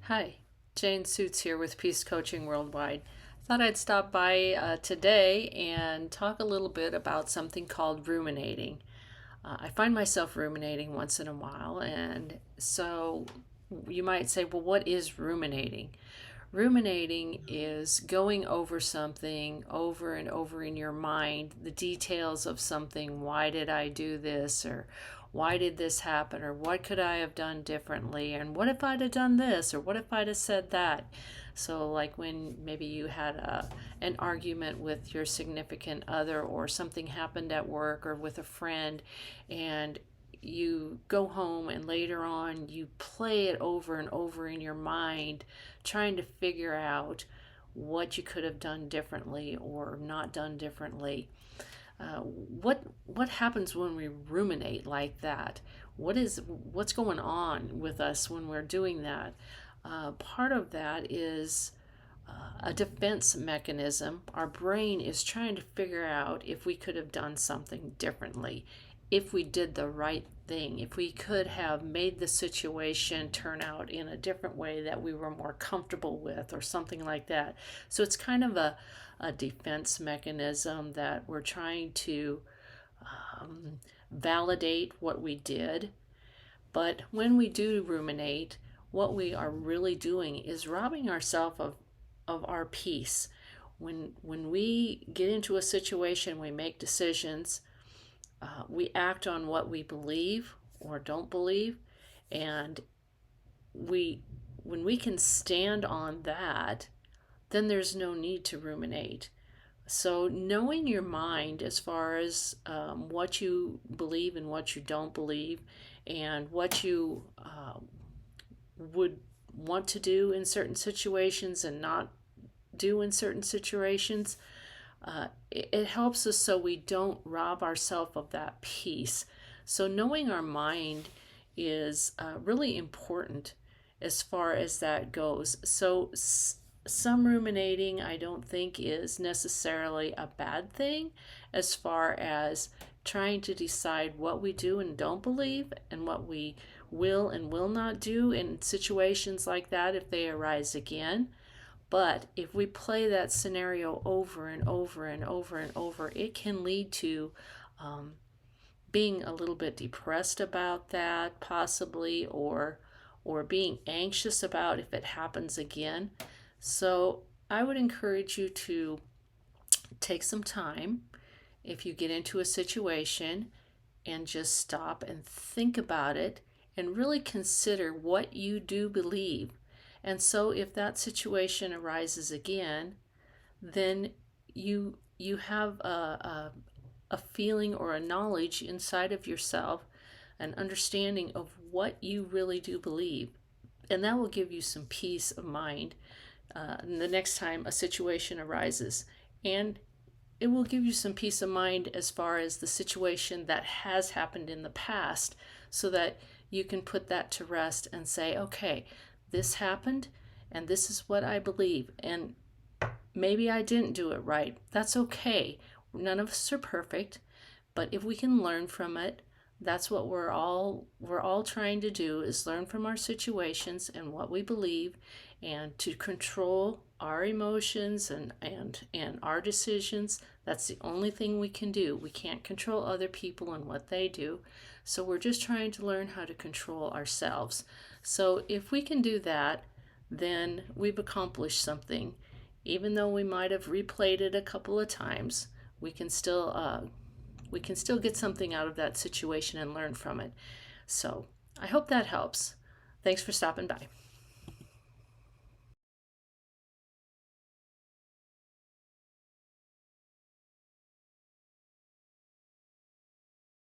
Hi, Jane Sjuts here with Peace Coaching Worldwide. Thought I'd stop by today and talk a little bit about something called ruminating. I find myself ruminating once in a while, and so you might say, well, what is ruminating? Ruminating is going over something over and over in your mind, the details of something. Why did I do this? Or why did this happen? Or what could I have done differently? And what if I'd have done this? Or what if I'd have said that? So, like when maybe you had an argument with your significant other, or something happened at work or with a friend, and you go home and later on you play it over and over in your mind, trying to figure out what you could have done differently or not done differently. What happens when we ruminate like that? What's going on with us when we're doing that? Part of that is a defense mechanism. Our brain is trying to figure out if we could have done something differently, if we did the right thing, if we could have made the situation turn out in a different way that we were more comfortable with, or something like that. So it's kind of a defense mechanism that we're trying to validate what we did. But when we do ruminate, what we are really doing is robbing ourselves of our peace. When we get into a situation, we make decisions, we act on what we believe or don't believe, and we when we can stand on that, then there's no need to ruminate. So knowing your mind as far as what you believe and what you don't believe, and what you would want to do in certain situations and not do in certain situations, it helps us so we don't rob ourselves of that peace. So knowing our mind is really important as far as that goes. So some ruminating I don't think is necessarily a bad thing, as far as trying to decide what we do and don't believe, and what we will and will not do in situations like that if they arise again. But if we play that scenario over and over and over and over, it can lead to being a little bit depressed about that, possibly, or being anxious about if it happens again. So I would encourage you to take some time if you get into a situation, and just stop and think about it and really consider what you do believe. And so if that situation arises again, then you have a feeling or a knowledge inside of yourself, an understanding of what you really do believe. And that will give you some peace of mind the next time a situation arises. And it will give you some peace of mind as far as the situation that has happened in the past, so that you can put that to rest and say, okay, this happened and this is what I believe. And maybe I didn't do it right. That's okay. None of us are perfect, but if we can learn from it, that's what we're all trying to do, is learn from our situations and what we believe, and to control our emotions and our decisions. That's the only thing we can do. We can't control other people and what they do. So we're just trying to learn how to control ourselves. So if we can do that, then we've accomplished something. Even though we might have replayed it a couple of times, we can still get something out of that situation and learn from it. So I hope that helps. Thanks for stopping by.